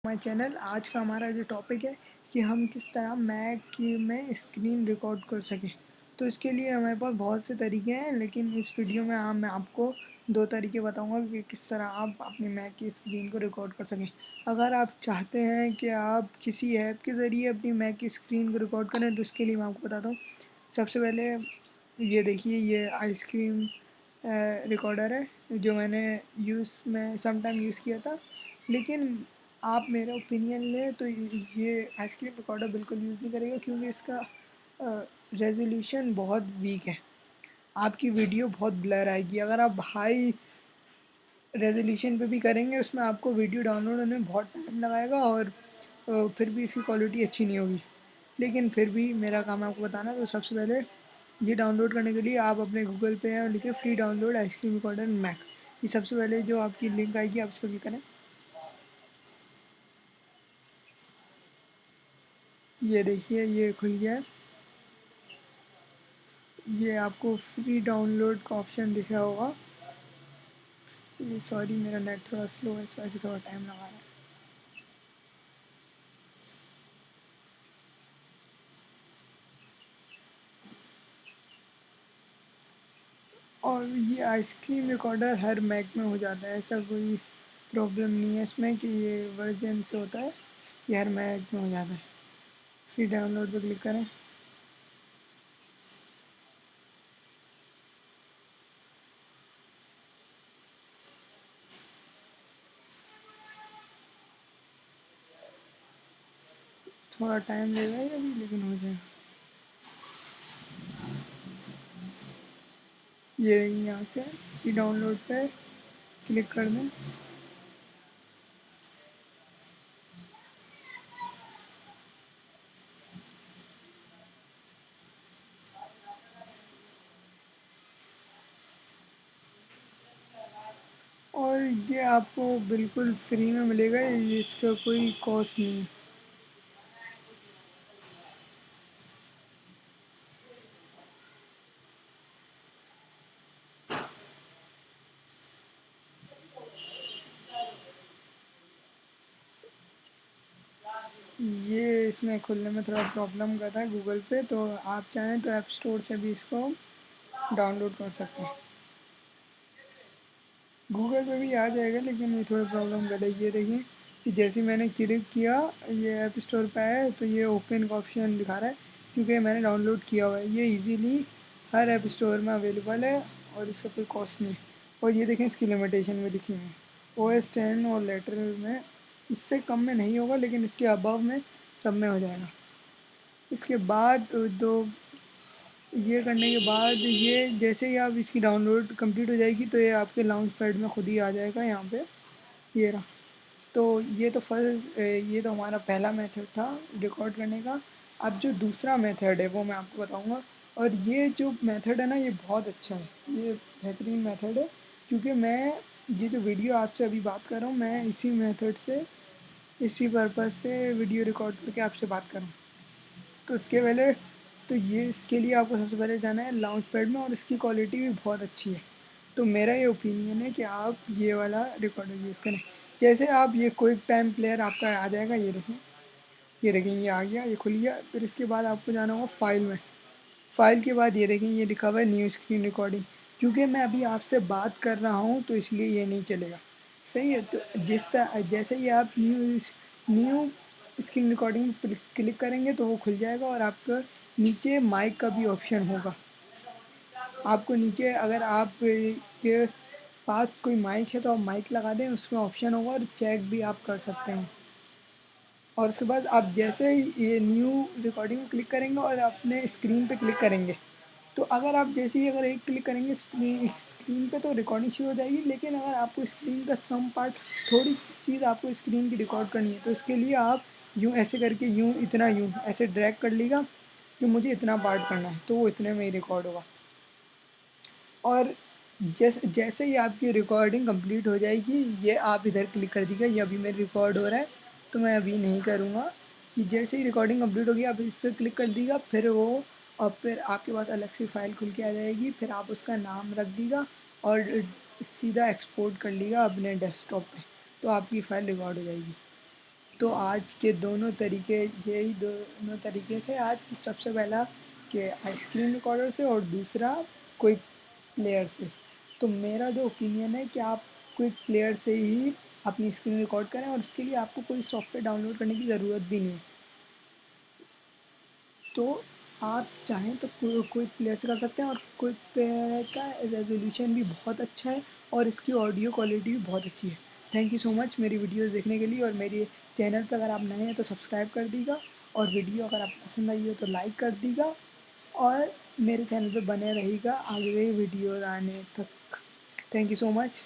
My channel. आज का हमारा जो टॉपिक है कि हम किस तरह मैक की में स्क्रीन रिकॉर्ड कर सकें। तो इसके लिए हमारे पास बहुत से तरीके हैं, लेकिन इस वीडियो में मैं आपको दो तरीके बताऊंगा कि किस तरह आप अपनी मैक की स्क्रीन को रिकॉर्ड कर सकें। अगर आप चाहते हैं कि आप किसी ऐप के ज़रिए अपनी मैक की स्क्रीन को रिकॉर्ड करें तो इसके लिए मैं आपको बताता हूँ। सबसे पहले ये देखिए, ये आइसक्रीम रिकॉर्डर है जो मैंने में सम टाइम यूज़ किया था। लेकिन आप मेरा ओपिनियन लें तो ये आइसक्रीम रिकॉर्डर बिल्कुल यूज़ नहीं करेगा, क्योंकि इसका रेजोल्यूशन बहुत वीक है। आपकी वीडियो बहुत ब्लर आएगी। अगर आप हाई रेजोल्यूशन पे भी करेंगे उसमें आपको वीडियो डाउनलोड होने में बहुत टाइम लगाएगा और फिर भी इसकी क्वालिटी अच्छी नहीं होगी। लेकिन फिर भी मेरा काम है आपको बताना। तो सबसे पहले ये डाउनलोड करने के लिए आप अपने गूगल पे और लिखे free download Icecream recorder Mac. ये सबसे पहले जो आपकी लिंक आएगी आप इस पर क्लिक करें। ये देखिए, ये खुल गया है। ये आपको फ्री डाउनलोड का ऑप्शन दिख रहा होगा। ये सॉरी, मेरा नेट थोड़ा स्लो है, इस वजह से थोड़ा टाइम लगा रहा है। और ये आइसक्रीम रिकॉर्डर हर मैक में हो जाता है, ऐसा कोई प्रॉब्लम नहीं है इसमें कि ये वर्जन से होता है। ये हर मैक में हो जाता है। फ्री डाउनलोड पर क्लिक करें। थोड़ा टाइम लेगा ये अभी, लेकिन हो जाएगा। ये यहाँ से फ्री डाउनलोड पे क्लिक कर दें। और ये आपको बिल्कुल फ्री में मिलेगा, ये इसका कोई कॉस्ट नहीं है। ये इसमें खुलने में थोड़ा प्रॉब्लम कर रहा है गूगल पे, तो आप चाहें तो ऐप स्टोर से भी इसको डाउनलोड कर सकते हैं। गूगल पे भी आ जाएगा, लेकिन ये थोड़ी प्रॉब्लम कर रही है। ये देखिए कि जैसे मैंने क्लिक किया, ये ऐप स्टोर पे आया तो ये ओपन का ऑप्शन दिखा रहा है, क्योंकि मैंने डाउनलोड किया हुआ है। ये इजीली हर ऐप स्टोर में अवेलेबल है और इसका कोई कॉस्ट नहीं। और ये देखें, इसकी लिमिटेशन में लिखी हुई है OS 10 और लेटर में इससे कम में नहीं होगा, लेकिन इसके अबव में सब में हो जाएगा। इसके बाद दो ये करने के बाद ये जैसे ही आप इसकी डाउनलोड कंप्लीट हो जाएगी तो ये आपके लॉन्च पैड में खुद ही आ जाएगा यहाँ पे। ये रहा। तो ये तो हमारा पहला मेथड था रिकॉर्ड करने का। अब जो दूसरा मेथड है वो मैं आपको बताऊँगा। और ये जो मेथड है ना, ये बहुत अच्छा है, ये बेहतरीन मेथड है। क्योंकि मैं ये जो वीडियो आपसे अभी बात कर रहा हूँ, मैं इसी मेथड से, इसी पर्पज़ से वीडियो रिकॉर्ड करके आपसे बात कर रहा हूँ। तो इसके पहले तो ये इसके लिए आपको सबसे पहले जाना है लॉन्च पैड में, और इसकी क्वालिटी भी बहुत अच्छी है। तो मेरा ये ओपिनियन है कि आप ये वाला रिकॉर्डर यूज़ करें। जैसे आप ये क्विक टाइम प्लेयर आपका आ जाएगा, ये देखें, ये देखें, ये आ गया, ये खुल गया। फिर इसके बाद आपको जाना होगा फाइल में। फाइल के बाद ये देखें, ये लिखा हुआ है न्यू स्क्रीन रिकॉर्डिंग। क्योंकि मैं अभी आपसे बात कर रहा हूँ तो इसलिए ये नहीं चलेगा। सही है। तो जिस तरह जैसे ही आप न्यू स्क्रीन रिकॉर्डिंग पर क्लिक करेंगे तो वो खुल जाएगा, और आपका नीचे माइक का भी ऑप्शन होगा। आपको नीचे अगर आप के पास कोई माइक है तो आप माइक लगा दें, उसमें ऑप्शन होगा, और चेक भी आप कर सकते हैं। और उसके बाद आप जैसे ही ये न्यू रिकॉर्डिंग में क्लिक करेंगे और अपने स्क्रीन पे क्लिक करेंगे, तो अगर आप जैसे ही अगर एक क्लिक करेंगे स्क्रीन पे तो रिकॉर्डिंग शुरू हो जाएगी। लेकिन अगर आपको स्क्रीन का सम पार्ट, थोड़ी चीज़ आपको स्क्रीन की रिकॉर्ड करनी है, तो इसके लिए आप यूँ ऐसे करके, यूँ इतना, यूँ ऐसे ड्रैग कर लीजिएगा कि मुझे इतना पार्ट करना है, तो वो इतने में ही रिकॉर्ड होगा। और जैसे ही आपकी रिकॉर्डिंग कंप्लीट हो जाएगी, ये आप इधर क्लिक कर दीजिएगा। ये अभी मेरा रिकॉर्ड हो रहा है तो मैं अभी नहीं करूँगा। कि जैसे ही रिकॉर्डिंग कंप्लीट होगी आप इस पर क्लिक कर दीजिएगा, फिर वो, और फिर आपके पास अलग से फ़ाइल खुल के आ जाएगी। फिर आप उसका नाम रख दीजिएगा और सीधा एक्सपोर्ट कर लीजिएगा अपने डेस्कटॉप पे, तो आपकी फ़ाइल रिकॉर्ड हो जाएगी। तो आज के दोनों तरीके, यही दोनों तरीके थे आज। सबसे पहला कि स्क्रीन रिकॉर्डर से और दूसरा क्विक प्लेयर से। तो मेरा जो ओपिनियन है कि आप क्विक प्लेयर से ही अपनी स्क्रीन रिकॉर्ड करें और इसके लिए आपको कोई सॉफ्टवेयर डाउनलोड करने की ज़रूरत भी नहीं है। तो आप चाहें तो क्विक प्लेयर से कर सकते हैं, और क्विक प्लेयर का रेजोल्यूशन भी बहुत अच्छा है और इसकी ऑडियो क्वालिटी भी बहुत अच्छी है। थैंक यू सो मच मेरी वीडियोस देखने के लिए, और मेरे चैनल पर अगर आप नए हैं तो सब्सक्राइब कर दीजिएगा, और वीडियो अगर आपको पसंद आई हो तो लाइक कर दीजिएगा, और मेरे चैनल पर बने रहिएगा आगे वीडियो आने तक। Thank you so much.